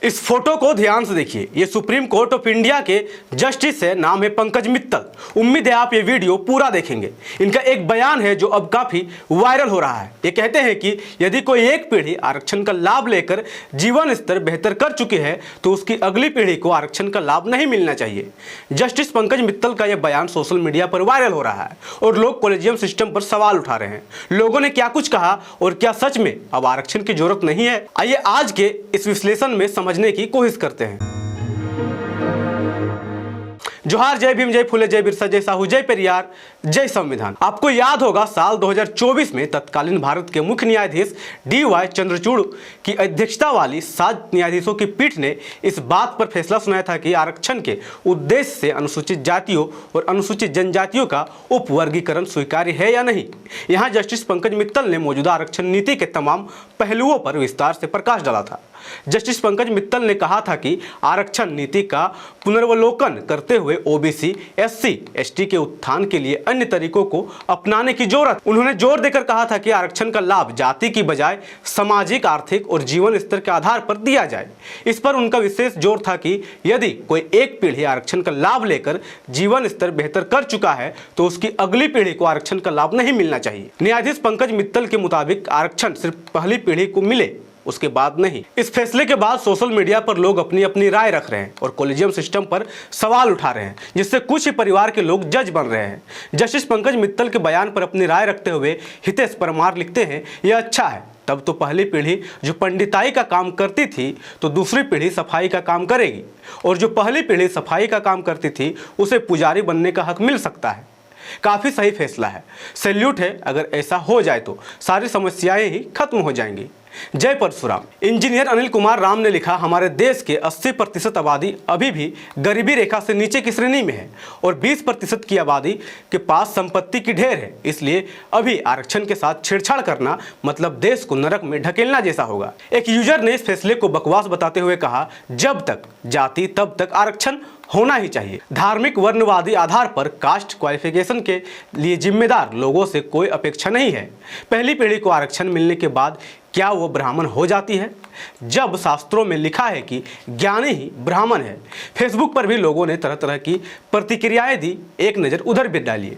इस फोटो को ध्यान से देखिए। ये सुप्रीम कोर्ट ऑफ इंडिया के जस्टिस है, नाम है पंकज मित्तल। उम्मीद है आप ये वीडियो पूरा देखेंगे। इनका एक बयान है जो अब काफी वायरल हो रहा है। ये कहते हैं कि यदि कोई एक पीढ़ी आरक्षण का लाभ लेकर जीवन स्तर बेहतर कर चुकी है तो उसकी अगली पीढ़ी को आरक्षण का लाभ नहीं मिलना चाहिए। जस्टिस पंकज मित्तल का यह बयान सोशल मीडिया पर वायरल हो रहा है और लोग कॉलेजियम सिस्टम पर सवाल उठा रहे हैं। लोगों ने क्या कुछ कहा और क्या सच में अब आरक्षण की जरूरत नहीं है, आइए आज के इस विश्लेषण में समझने की कोशिश करते हैं। जोहार, जय भीम, जय फुले, जय बिरसा, जय साहू, जय पेरियार, जय संविधान। आपको याद होगा साल 2024 में तत्कालीन भारत के मुख्य न्यायाधीश DY चंद्रचूड़ की अध्यक्षता वाली 7 न्यायाधीशों की पीठ ने इस बात पर फैसला सुनाया था कि आरक्षण के उद्देश्य से अनुसूचित जातियों और अनुसूचित जनजातियों का उपवर्गीकरण स्वीकार्य है या नहीं। यहाँ जस्टिस पंकज मित्तल ने मौजूदा आरक्षण नीति के तमाम पहलुओं पर विस्तार से प्रकाश डाला था। जस्टिस पंकज मित्तल ने कहा था कि आरक्षण नीति का पुनर्वलोकन करते हुए OBC, SC, ST के उत्थान के लिए अन्य तरीकों को अपनाने की जरूरत। उन्होंने जोर देकर कहा था कि आरक्षण का लाभ जाति की बजाय सामाजिक, आर्थिक और जीवन स्तर के आधार पर दिया जाए। इस पर उनका विशेष जोर था कि यदि कोई एक पीढ़ी आरक्षण का लाभ लेकर जीवन स्तर बेहतर कर चुका है तो उसकी अगली पीढ़ी को आरक्षण का लाभ नहीं मिलना चाहिए। न्यायाधीश पंकज मित्तल के मुताबिक आरक्षण सिर्फ पहली पीढ़ी को मिले, उसके बाद नहीं। इस फैसले के बाद सोशल मीडिया पर लोग अपनी अपनी राय रख रहे हैं और कॉलेजियम सिस्टम पर सवाल उठा रहे हैं, जिससे कुछ ही परिवार के लोग जज बन रहे हैं। जस्टिस पंकज मित्तल के बयान पर अपनी राय रखते हुए हितेश परमार लिखते हैं, यह अच्छा है। तब तो पहली पीढ़ी जो पंडिताई का काम करती थी तो दूसरी पीढ़ी सफाई का काम करेगी, और जो पहली पीढ़ी सफाई का काम करती थी उसे पुजारी बनने का हक मिल सकता है। काफी सही फैसला है, सैल्यूट है। अगर ऐसा हो जाए तो सारी समस्याएं ही खत्म हो जाएंगी। जय परशुराम। इंजीनियर अनिल कुमार राम ने लिखा, हमारे देश के 80% आबादी अभी भी गरीबी रेखा से नीचे की श्रेणी में है और 20% की आबादी के पास संपत्ति की ढेर है। इसलिए अभी आरक्षण के साथ छेड़छाड़ करना मतलब देश को नरक में ढकेलना जैसा होगा। एक यूजर ने इस फैसले को बकवास बताते हुए कहा, जब तक जाति तब तक आरक्षण होना ही चाहिए। धार्मिक वर्णवादी आधार पर कास्ट क्वालिफिकेशन के लिए जिम्मेदार लोगों से कोई अपेक्षा नहीं है। पहली पीढ़ी को आरक्षण मिलने के बाद क्या वो ब्राह्मण हो जाती है, जब शास्त्रों में लिखा है कि ज्ञानी ही ब्राह्मण है। फेसबुक पर भी लोगों ने तरह तरह की प्रतिक्रियाएं दी, एक नज़र उधर भी डालिए।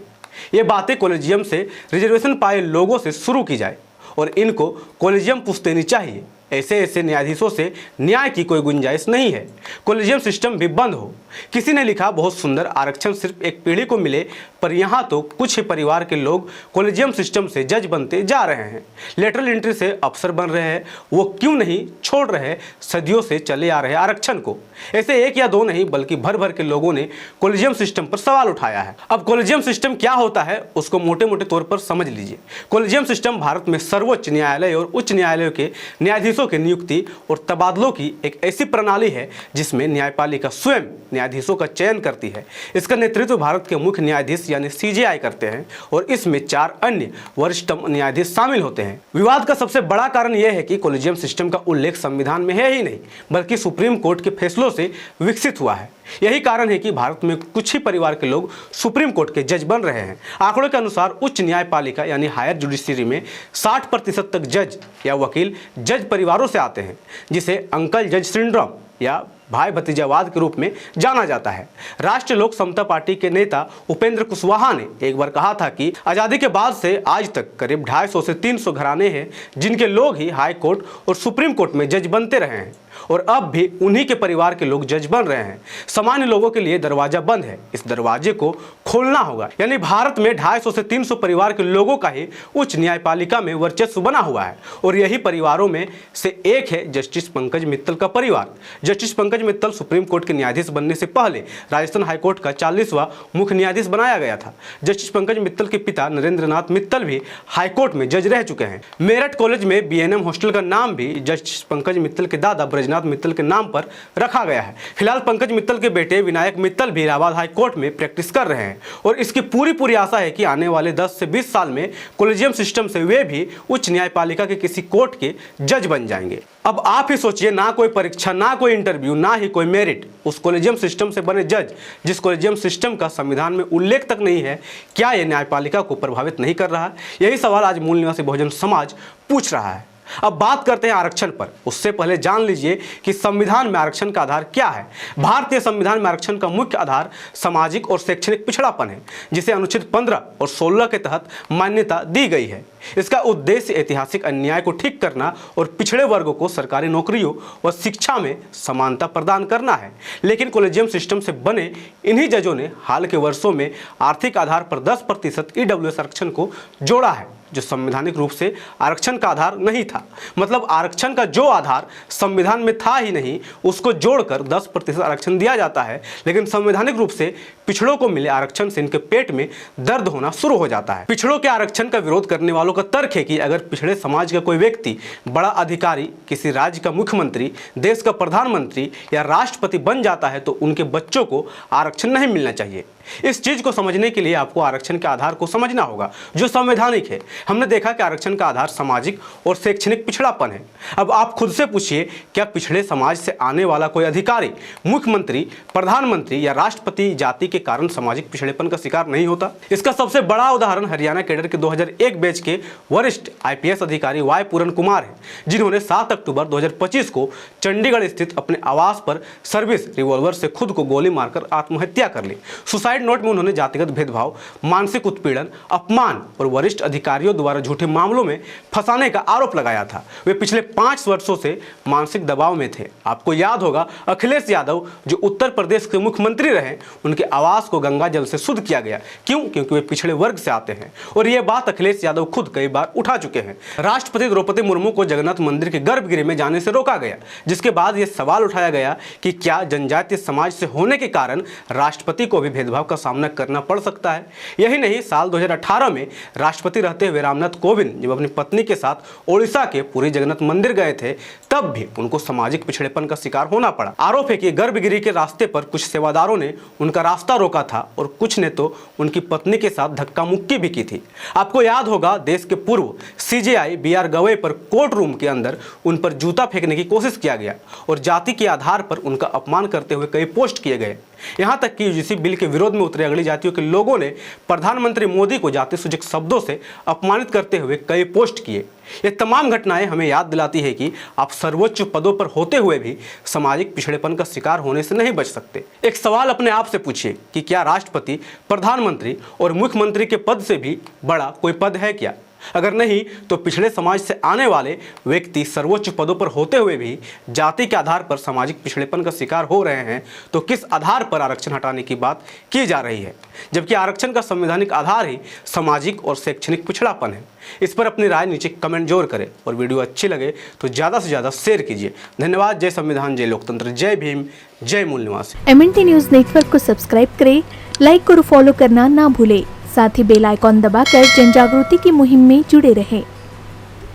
ये बातें कॉलेजियम से रिजर्वेशन पाए लोगों से शुरू की जाए और इनको कॉलेजियम पुश्तैनी चाहिए। ऐसे न्यायाधीशों से न्याय की कोई गुंजाइश नहीं है। कॉलेजियम सिस्टम भी बंद हो। किसी ने लिखा, बहुत सुंदर, आरक्षण सिर्फ एक पीढ़ी को मिले, पर यहाँ तो कुछ ही परिवार के लोग कॉलेजियम सिस्टम से जज बनते जा रहे हैं, लेटरल एंट्री से अफसर बन रहे हैं। वो क्यों नहीं छोड़ रहे सदियों से चले आ रहे आरक्षण को। ऐसे एक या दो नहीं बल्कि भर भर के लोगों ने कॉलेजियम सिस्टम पर सवाल उठाया है। अब कॉलेजियम सिस्टम क्या होता है उसको मोटे मोटे तौर पर समझ लीजिए। कॉलेजियम सिस्टम भारत में सर्वोच्च न्यायालय और उच्च न्यायालयों के न्यायाधीशों के नियुक्ति और तबादलों की एक ऐसी प्रणाली है जिसमें न्यायपालिका स्वयं न्यायाधीशों का चयन करती है। इसका नेतृत्व भारत के मुख्य न्यायाधीश यानी CJI करते हैं और इसमें 4 अन्य वरिष्ठतम न्यायाधीश शामिल होते हैं। विवाद का सबसे बड़ा कारण यह है कि कॉलेजियम सिस्टम का उल्लेख संविधान में है ही नहीं, बल्कि सुप्रीम कोर्ट के फैसलों से विकसित हुआ है। यही कारण है कि भारत में कुछ ही परिवार के लोग सुप्रीम कोर्ट के जज बन रहे हैं। आंकड़ों के अनुसार उच्च न्यायपालिका यानी हायर जुडिशरी में 60% तक जज या वकील जज परिवारों से आते हैं, जिसे अंकल जज सिंड्रोम या भाई भतीजावाद के रूप में जाना जाता है। राष्ट्रीय लोक समता पार्टी के नेता उपेंद्र कुशवाहा ने एक बार कहा था कि आज़ादी के बाद से आज तक करीब 250 से 300 घराने हैं जिनके लोग ही हाई कोर्ट और सुप्रीम कोर्ट में जज बनते रहे हैं और अब भी उन्हीं के परिवार के लोग जज बन रहे हैं। सामान्य लोगों के लिए दरवाजा बंद है, इस दरवाजे को खोलना होगा। यानी भारत में 250 से 300 परिवार के लोगों का ही उच्च न्यायपालिका में वर्चस्व बना हुआ है और यही परिवारों में से एक है जस्टिस पंकज मित्तल का परिवार। Justice Pankaj Mittal supreme court के न्यायाधीश बनने से पहले राजस्थान हाईकोर्ट का 40वां मुख्य न्यायाधीश बनाया गया था। जस्टिस पंकज मित्तल के पिता नरेंद्र नाथ मित्तल भी हाईकोर्ट में जज रह चुके हैं। मेरठ कॉलेज में BNM हॉस्टल का नाम भी जस्टिस पंकज मित्तल के दादा ब्रजनाथ मित्तल के नाम पर रखा गया है। फिलहाल पंकज मित्तल के बेटे विनायक मित्तल भी इलाहाबाद हाई कोर्ट में प्रैक्टिस कर रहे हैं और इसकी पूरी आशा है कि आने वाले 10 से 20 साल में कॉलेजियम सिस्टम से वे भी उच्च न्यायपालिका के किसी कोर्ट के जज बन जाएंगे। अब आप ही सोचिए, ना कोई परीक्षा, ना कोई इंटरव्यू, ना ही कोई मेरिट, उस कॉलेजियम सिस्टम से बने जज जिस कॉलेजियम सिस्टम का संविधान में उल्लेख तक नहीं है, क्या यह न्यायपालिका को प्रभावित नहीं कर रहा है? यही सवाल आज मूल निवासी बहुजन समाज पूछ रहा है। अब बात करते हैं आरक्षण पर। उससे पहले जान लीजिए कि संविधान में आरक्षण का आधार क्या है। भारतीय संविधान में आरक्षण का मुख्य आधार सामाजिक और शैक्षणिक पिछड़ापन है, जिसे अनुच्छेद 15 और 16 के तहत मान्यता दी गई है। इसका उद्देश्य ऐतिहासिक अन्याय को ठीक करना और पिछड़े वर्गों को सरकारी नौकरियों व शिक्षा में समानता प्रदान करना है। लेकिन कॉलेजियम सिस्टम से बने इन्हीं जजों ने हाल के वर्षों में आर्थिक आधार पर 10% ईडब्ल्यूएस आरक्षण को जोड़ा है, जो संवैधानिक रूप से आरक्षण का आधार नहीं था। मतलब आरक्षण का जो आधार संविधान में था ही नहीं, उसको जोड़कर 10% आरक्षण दिया जाता है। लेकिन संवैधानिक रूप से पिछड़ों को मिले आरक्षण से इनके पेट में दर्द होना शुरू हो जाता है। पिछड़ों के आरक्षण का विरोध करने वालों का तर्क है कि अगर पिछड़े समाज का कोई व्यक्ति बड़ा अधिकारी, किसी राज्य का मुख्यमंत्री, देश का प्रधानमंत्री या राष्ट्रपति बन जाता है तो उनके बच्चों को आरक्षण नहीं मिलना चाहिए। इस चीज को समझने के लिए आपको आरक्षण के आधार को समझना होगा, जो संवैधानिक है। हमने देखा कि आरक्षण का आधार सामाजिक और शैक्षणिक पिछड़ापन है। अब आप खुद से पूछिए, क्या पिछड़े समाज से आने वाला कोई अधिकारी, मुख्यमंत्री, प्रधानमंत्री या राष्ट्रपति जाति के कारण सामाजिक पिछड़ेपन का शिकार नहीं होता? इसका सबसे बड़ा उदाहरण हरियाणा कैडर के 2001 बैच के वरिष्ठ IPS अधिकारी वाई पूरन कुमार है, जिन्होंने 7 अक्टूबर 2025 को चंडीगढ़ स्थित अपने आवास पर सर्विस रिवॉल्वर से खुद को गोली मारकर आत्महत्या कर ली। सुसाइड नोट में उन्होंने जातिगत भेदभाव, मानसिक उत्पीड़न, अपमान और वरिष्ठ अधिकारियों द्वारा झूठे मामलों में फंसाने का आरोप लगाया था। वे पिछले 5 वर्षों से मानसिक दबाव में थे। आपको याद होगा, अखिलेश यादव जो उत्तर प्रदेश के मुख्यमंत्री रहे, उनके आवास को गंगा जल से शुद्ध किया गया। क्यों? क्योंकि वे पिछड़े वर्ग से आते हैं और यह बात अखिलेश यादव खुद कई बार उठा चुके हैं। राष्ट्रपति द्रौपदी मुर्मू को जगन्नाथ मंदिर के गर्भगृह में जाने से रोका गया, जिसके बाद यह सवाल उठाया गया कि क्या जनजातीय समाज से होने के कारण राष्ट्रपति को भी भेदभाव का सामना करना पड़ सकता है। यही नहीं, साल 2018 में राष्ट्रपति रहते हुए रामनाथ कोविंद जब अपनी पत्नी के साथ ओडिशा के पुरी जगन्नाथ मंदिर गए थे, तब भी उनको सामाजिक पिछड़ेपन का शिकार होना पड़ा। आरोप है कि गर्भगृह के रास्ते पर कुछ सेवादारों ने उनका रास्ता रोका था और कुछ ने तो उनकी पत्नी के साथ धक्का मुक्की भी की थी। आपको याद होगा, देश के पूर्व CJI BR गवई पर कोर्ट रूम के अंदर उन पर जूता फेंकने की कोशिश किया गया और जाति के आधार पर उनका अपमान करते हुए कई पोस्ट किए गए। यहां तक कि UGC बिल के विरोध में उतरे अगली जातियों के लोगों ने प्रधानमंत्री मोदी को जाति सूचक शब्दों से अपमानित करते हुए कई पोस्ट किए। ये तमाम घटनाएं हमें याद दिलाती है कि आप सर्वोच्च पदों पर होते हुए भी सामाजिक पिछड़ेपन का शिकार होने से नहीं बच सकते। एक सवाल अपने आप से पूछिए कि क्या राष्ट्रपति, प्रधानमंत्री और मुख्यमंत्री के पद से भी बड़ा कोई पद है क्या? अगर नहीं, तो पिछड़े समाज से आने वाले व्यक्ति सर्वोच्च पदों पर होते हुए भी जाति के आधार पर सामाजिक पिछड़ेपन का शिकार हो रहे हैं, तो किस आधार पर आरक्षण हटाने की बात की जा रही है? जबकि आरक्षण का संवैधानिक आधार ही सामाजिक और शैक्षणिक पिछड़ापन है। इस पर अपनी राय नीचे कमेंट जरूर करें और वीडियो अच्छी लगे तो ज़्यादा से ज़्यादा शेयर कीजिए। धन्यवाद। जय संविधान, जय लोकतंत्र, जय भीम, जय मूल निवासी। MNT न्यूज़ नेटवर्क को सब्सक्राइब करें, लाइक और फॉलो करना ना भूलें। साथ ही बेल आइकॉन दबाकर जन जागृति की मुहिम में जुड़े रहें।